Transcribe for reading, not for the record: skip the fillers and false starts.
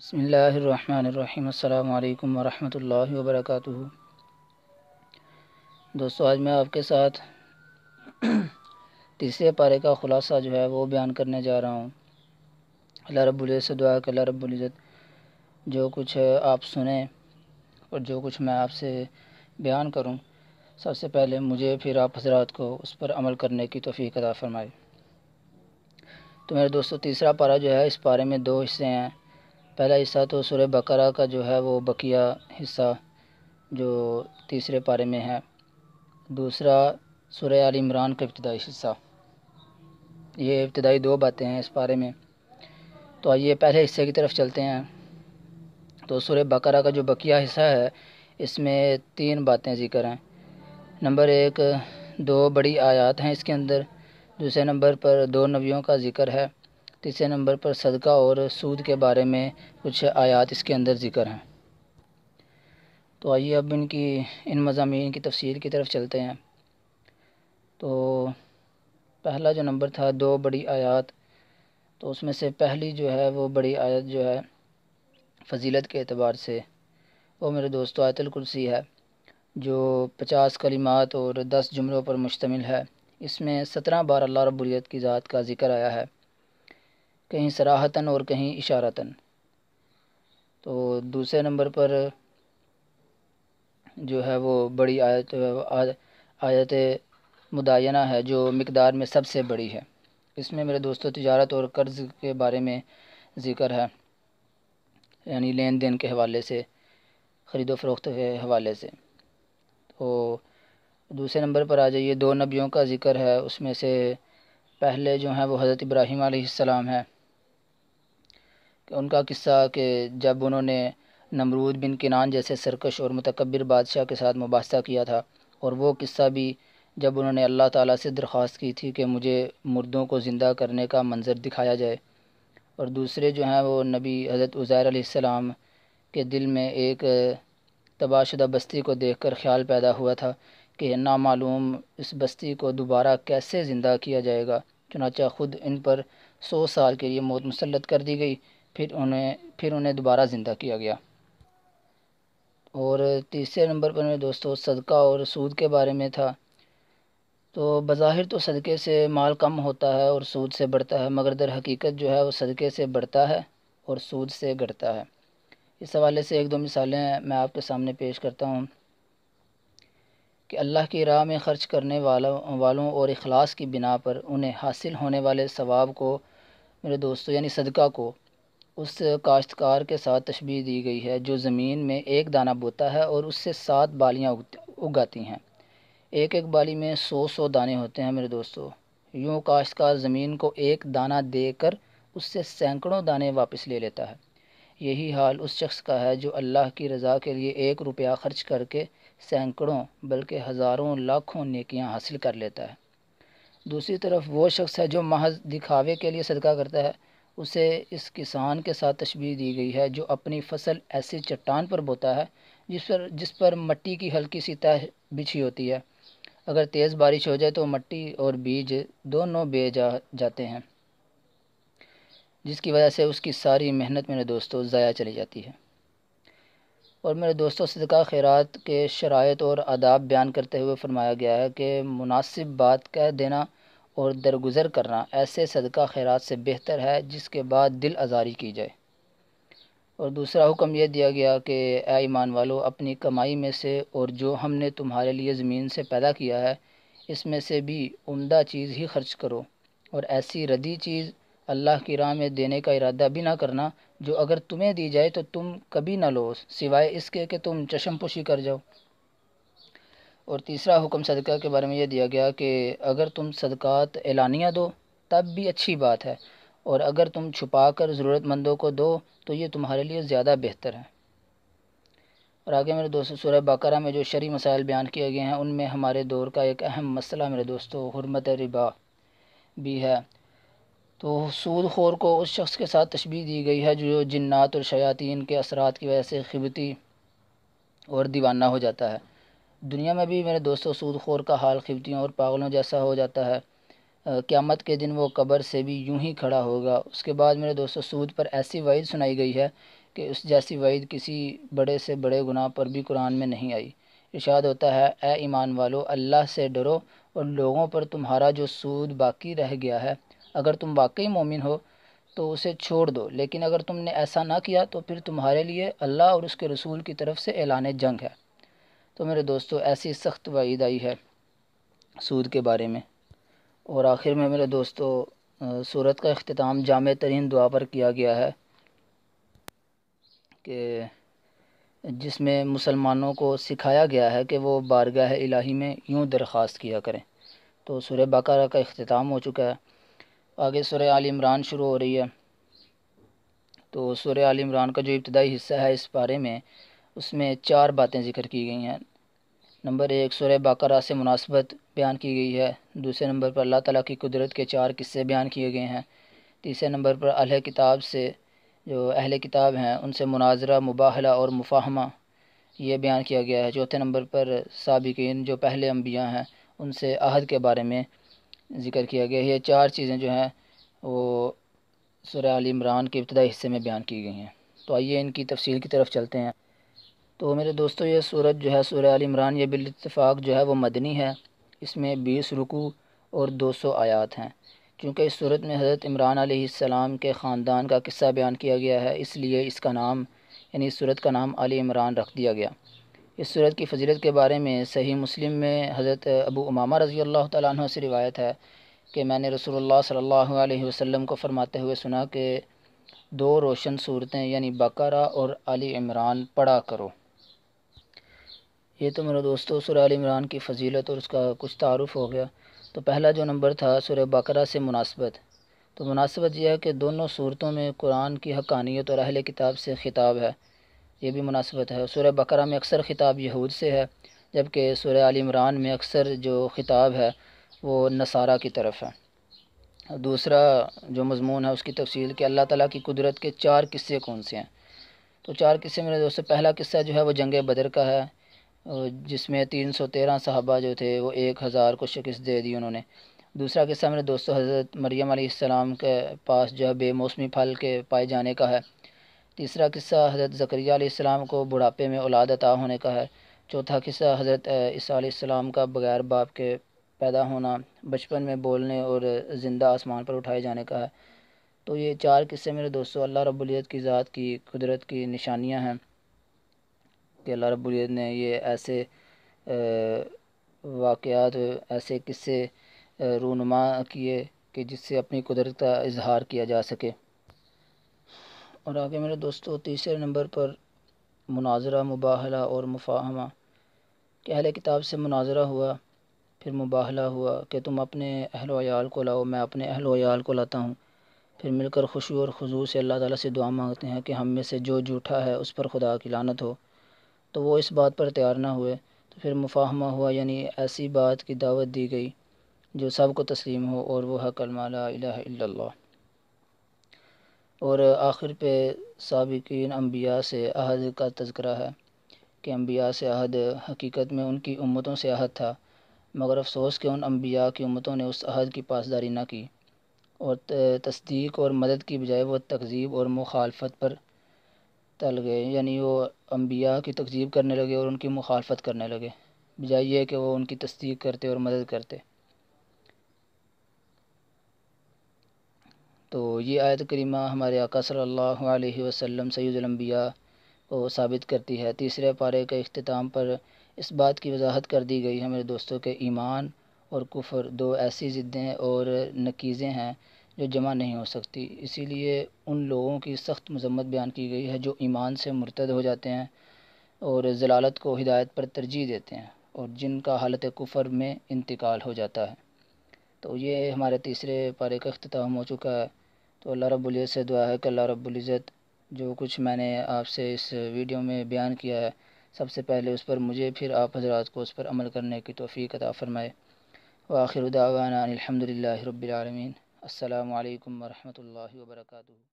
بسم اللہ الرحمن الرحیم۔ السلام علیکم ورحمۃ اللہ وبرکاتہ۔ دوستو، آج میں آپ کے ساتھ تیسرے پارے کا خلاصہ جو ہے وہ بیان کرنے جا رہا ہوں۔ اللہ رب العزت سے دعا کہ اللہ رب العزت جو کچھ آپ سنیں اور جو کچھ میں آپ سے بیان کروں، سب سے پہلے مجھے پھر آپ حضرات کو اس پر عمل کرنے کی توفیق عطا فرمائے۔ تو میرے دوستو، تیسرا پارہ جو ہے، اس پارے میں دو حصے ہیں۔ پہلا حصہ تو سورہ بقرہ کا جو ہے وہ بقیہ حصہ جو تیسرے پارے میں ہے، دوسرا سورہ آل عمران کا ابتدائی حصہ۔ یہ ابتدائی دو باتیں ہیں اس پارے میں۔ تو آئیے پہلے حصے کی طرف چلتے ہیں۔ تو سورہ بقرہ کا جو بقیہ حصہ ہے، اس میں 3 باتیں ذکر ہیں۔ نمبر 1، 2 بڑی آیات ہیں اس کے اندر۔ دوسرے نمبر پر 2 نبیوں کا ذکر ہے۔ تیسرے نمبر پر صدقہ اور سود کے بارے میں کچھ آیات اس کے اندر ذکر ہیں۔ تو آئیے اب ان مضامین کی تفصیل کی طرف چلتے ہیں۔ تو پہلا جو نمبر تھا 2 بڑی آیات، تو اس میں سے پہلی جو ہے وہ بڑی آیت جو ہے فضیلت کے اعتبار سے، وہ میرے دوستو آیت الکرسی ہے، جو 50 کلمات اور 10 جملوں پر مشتمل ہے۔ اس میں 17 بار اللہ رب العزت کی ذات کا ذکر آیا ہے، کہیں صراحتاً اور کہیں اشارتاً۔ تو دوسرے نمبر پر جو ہے وہ بڑی آیت مدینہ ہے، جو مقدار میں سب سے بڑی ہے۔ اس میں میرے دوستو تجارت اور قرض کے بارے میں ذکر ہے، یعنی لین دین کے حوالے سے، خرید و فروخت کے حوالے سے۔ تو دوسرے نمبر پر آ جائیے، 2 نبیوں کا ذکر ہے۔ اس میں سے پہلے جو ہیں وہ حضرت ابراہیم علیہ السلام ہے، کہ ان کا قصہ کہ جب انہوں نے نمرود بن کنان جیسے سرکش اور متکبر بادشاہ کے ساتھ مباحثہ کیا تھا، اور وہ قصہ بھی جب انہوں نے اللہ تعالیٰ سے درخواست کی تھی کہ مجھے مردوں کو زندہ کرنے کا منظر دکھایا جائے۔ اور دوسرے جو ہیں وہ نبی حضرت عزیر علیہ السلام کے دل میں ایک تباہ شدہ بستی کو دیکھ کر خیال پیدا ہوا تھا کہ نامعلوم اس بستی کو دوبارہ کیسے زندہ کیا جائے گا۔ چنانچہ خود ان پر 100 سال کے لیے موت مسلط کر دی گئی، پھر انہیں دوبارہ زندہ کیا گیا۔ اور تیسرے نمبر پر میرے دوستو صدقہ اور سود کے بارے میں تھا۔ تو بظاہر تو صدقے سے مال کم ہوتا ہے اور سود سے بڑھتا ہے، مگر در حقیقت جو ہے وہ صدقے سے بڑھتا ہے اور سود سے گھٹتا ہے۔ اس حوالے سے 1-2 مثالیں میں آپ کے سامنے پیش کرتا ہوں کہ اللہ کی راہ میں خرچ کرنے والوں اور اخلاص کی بنا پر انہیں حاصل ہونے والے ثواب کو میرے دوستو، یعنی صدقہ کو، اس کاشتکار کے ساتھ تشبیہ دی گئی ہے جو زمین میں ایک دانہ بوتا ہے اور اس سے 7 بالیاں اگاتی ہیں۔ ایک بالی میں 100 دانے ہوتے ہیں میرے دوستو۔ یوں کاشتکار زمین کو ایک دانہ دے کر اس سے سینکڑوں دانے واپس لے لیتا ہے۔ یہی حال اس شخص کا ہے جو اللہ کی رضا کے لیے 1 روپیہ خرچ کر کے سینکڑوں بلکہ ہزاروں لاکھوں نیکیاں حاصل کر لیتا ہے۔ دوسری طرف وہ شخص ہے جو محض دکھاوے کے لیے صدقہ کرتا ہے۔ اسے اس کسان کے ساتھ تشبیہ دی گئی ہے جو اپنی فصل ایسی چٹان پر بوتا ہے جس پر مٹی کی ہلکی سی تہ بچھی ہوتی ہے۔ اگر تیز بارش ہو جائے تو مٹی اور بیج دونوں بہہ جاتے ہیں، جس کی وجہ سے اس کی ساری محنت میرے دوستو ضائع چلی جاتی ہے۔ اور میرے دوستو صدقہ خیرات کے شرائط اور آداب بیان کرتے ہوئے فرمایا گیا ہے کہ مناسب بات کہہ دینا اور درگزر کرنا ایسے صدقہ خیرات سے بہتر ہے جس کے بعد دل آزاری کی جائے۔ اور دوسرا حکم یہ دیا گیا کہ اے ایمان والو، اپنی کمائی میں سے اور جو ہم نے تمہارے لیے زمین سے پیدا کیا ہے اس میں سے بھی عمدہ چیز ہی خرچ کرو، اور ایسی ردی چیز اللہ کی راہ میں دینے کا ارادہ بھی نہ کرنا جو اگر تمہیں دی جائے تو تم کبھی نہ لو سوائے اس کے کہ تم چشم پوشی کر جاؤ۔ اور تیسرا حکم صدقہ کے بارے میں یہ دیا گیا کہ اگر تم صدقات اعلانیہ دو تب بھی اچھی بات ہے، اور اگر تم چھپا کر ضرورت مندوں کو دو تو یہ تمہارے لیے زیادہ بہتر ہے۔ اور آگے میرے دوستو سورہ بقرہ میں جو شرعی مسائل بیان کیے گئے ہیں ان میں ہمارے دور کا ایک اہم مسئلہ میرے دوستو حرمت ربا بھی ہے۔ تو سود خور کو اس شخص کے ساتھ تشبیہ دی گئی ہے جو جنات اور شیاطین کے اثرات کی وجہ سے خبتی اور دیوانہ ہو جاتا ہے۔ دنیا میں بھی میرے دوستو سود خور کا حال خبتیوں اور پاگلوں جیسا ہو جاتا ہے۔ قیامت کے دن وہ قبر سے بھی یوں ہی کھڑا ہوگا۔ اس کے بعد میرے دوستو سود پر ایسی وعید سنائی گئی ہے کہ اس جیسی وعید کسی بڑے سے بڑے گناہ پر بھی قرآن میں نہیں آئی۔ ارشاد ہوتا ہے، اے ایمان والو، اللہ سے ڈرو اور لوگوں پر تمہارا جو سود باقی رہ گیا ہے اگر تم واقعی مومن ہو تو اسے چھوڑ دو، لیکن اگر تم نے ایسا نہ کیا تو پھر تمہارے لیے اللہ اور اس کے رسول کی طرف سے اعلان جنگ ہے۔ تو میرے دوستو، ایسی سخت وعید آئی ہے سود کے بارے میں۔ اور آخر میں میرے دوستو، سورت کا اختتام جامع ترین دعا پر کیا گیا ہے کہ جس میں مسلمانوں کو سکھایا گیا ہے کہ وہ بارگاہ الہی میں یوں درخواست کیا کریں۔ تو سورہ بقرہ کا اختتام ہو چکا ہے، آگے سورہ آل عمران شروع ہو رہی ہے۔ تو سورہ آل عمران کا جو ابتدائی حصہ ہے اس بارے میں، اس میں 4 باتیں ذکر کی گئی ہیں۔ نمبر 1، سورہ بقرہ سے مناسبت بیان کی گئی ہے۔ دوسرے نمبر پر اللہ تعالیٰ کی قدرت کے 4 قصے بیان کیے گئے ہیں۔ تیسرے نمبر پر اہل کتاب سے، جو اہل کتاب ہیں، ان سے مناظرہ، مباہلہ اور مفاہمہ یہ بیان کیا گیا ہے۔ چوتھے نمبر پر سابقین جو پہلے انبیاء ہیں ان سے عہد کے بارے میں ذکر کیا گیا ہے۔ یہ 4 چیزیں جو ہیں وہ سورہ آل عمران کے ابتدائی حصے میں بیان کی گئی ہیں۔ تو آئیے ان کی تفصیل کی طرف چلتے ہیں۔ تو میرے دوستو، یہ سورت جو ہے سورہ آل عمران، یہ بالاتفاق جو ہے وہ مدنی ہے۔ اس میں 20 رکوع اور 200 آیات ہیں۔ چونکہ اس سورت میں حضرت عمران علیہ السلام کے خاندان کا قصہ بیان کیا گیا ہے، اس لیے اس کا نام، یعنی اس سورت کا نام آل عمران رکھ دیا گیا۔ اس سورت کی فضیلت کے بارے میں صحیح مسلم میں حضرت ابو امامہ رضی اللہ تعالیٰ عنہ سے روایت ہے کہ میں نے رسول اللہ صلی اللہ علیہ وسلم کو فرماتے ہوئے سنا کہ 2 روشن صورتیں یعنی بقرہ اور آل عمران پڑھا کرو۔ یہ تو میرے دوستو سورہ آل عمران کی فضیلت اور اس کا کچھ تعارف ہو گیا۔ تو پہلا جو نمبر تھا سورہ بقرہ سے مناسبت، تو مناسبت یہ ہے کہ دونوں صورتوں میں قرآن کی حقانیت اور اہل کتاب سے خطاب ہے، یہ بھی مناسبت ہے۔ سورہ بقرہ میں اکثر خطاب یہود سے ہے، جبکہ سورہ آل عمران میں اکثر جو خطاب ہے وہ نصارہ کی طرف ہے۔ دوسرا جو مضمون ہے اس کی تفصیل کہ اللہ تعالیٰ کی قدرت کے 4 قصے کون سے ہیں۔ تو 4 قصے میرے دوستو، پہلا قصہ جو ہے وہ جنگ بدر کا ہے، جس میں 313 صحابہ جو تھے وہ 1000 کو شکست دے دی انہوں نے۔ دوسرا قصہ میرے دوستو حضرت مریم علیہ السلام کے پاس جو ہے بے موسمی پھل کے پائے جانے کا ہے۔ تیسرا قصہ حضرت زکریا علیہ السلام کو بڑھاپے میں اولاد عطا ہونے کا ہے۔ چوتھا قصہ حضرت عیسیٰ علیہ السلام کا بغیر باپ کے پیدا ہونا، بچپن میں بولنے اور زندہ آسمان پر اٹھائے جانے کا ہے۔ تو یہ 4 قصے میرے دوستو اللہ رب العزت کی ذات کی قدرت کی نشانیاں ہیں کہ اللہ رب العزت نے یہ ایسے واقعات، ایسے قصے رونما کیے کہ جس سے اپنی قدرت کا اظہار کیا جا سکے۔ اور آگے میرے دوستو تیسرے نمبر پر مناظرہ، مباہلہ اور مفاہمہ، کہ اہل کتاب سے مناظرہ ہوا، پھر مباہلہ ہوا کہ تم اپنے اہل و عیال کو لاؤ، میں اپنے اہل و عیال کو لاتا ہوں، پھر مل کر خشوع اور خضوع سے اللہ تعالیٰ سے دعا مانگتے ہیں کہ ہم میں سے جو جھوٹا ہے اس پر خدا کی لعنت ہو۔ تو وہ اس بات پر تیار نہ ہوئے، تو پھر مفاہمہ ہوا، یعنی ایسی بات کی دعوت دی گئی جو سب کو تسلیم ہو، اور وہ ہے کلمہ لا الہ الا اللہ۔ اور آخر پہ سابقین انبیاء سے عہد کا تذکرہ ہے کہ انبیاء سے عہد حقیقت میں ان کی امتوں سے عہد تھا، مگر افسوس کہ ان انبیاء کی امتوں نے اس عہد کی پاسداری نہ کی، اور تصدیق اور مدد کی بجائے وہ تکذیب اور مخالفت پر ٹل گئے، یعنی وہ انبیاء کی تکذیب کرنے لگے اور ان کی مخالفت کرنے لگے، بجائے یہ کہ وہ ان کی تصدیق کرتے اور مدد کرتے۔ تو یہ آیت کریمہ ہمارے آقا صلی اللہ علیہ وسلم سید الانبیاء کو ثابت کرتی ہے۔ تیسرے پارے کے اختتام پر اس بات کی وضاحت کر دی گئی ہے میرے دوستوں کہ ایمان اور کفر 2 ایسی ضدیں اور نقیضیں ہیں جو جمع نہیں ہو سکتی، اسی لیے ان لوگوں کی سخت مذمت بیان کی گئی ہے جو ایمان سے مرتد ہو جاتے ہیں اور ضلالت کو ہدایت پر ترجیح دیتے ہیں، اور جن کا حالت کفر میں انتقال ہو جاتا ہے۔ تو یہ ہمارے تیسرے پارے کا اختتام ہو چکا ہے۔ تو اللہ رب العزت سے دعا ہے کہ اللہ رب العزت جو کچھ میں نے آپ سے اس ویڈیو میں بیان کیا ہے، سب سے پہلے اس پر مجھے، پھر آپ حضرات کو اس پر عمل کرنے کی توفیق عطا فرمائے۔ وآخر دعوانا الحمد للہ رب العالمین۔ السلام علیکم ورحمۃ اللہ وبرکاتہ۔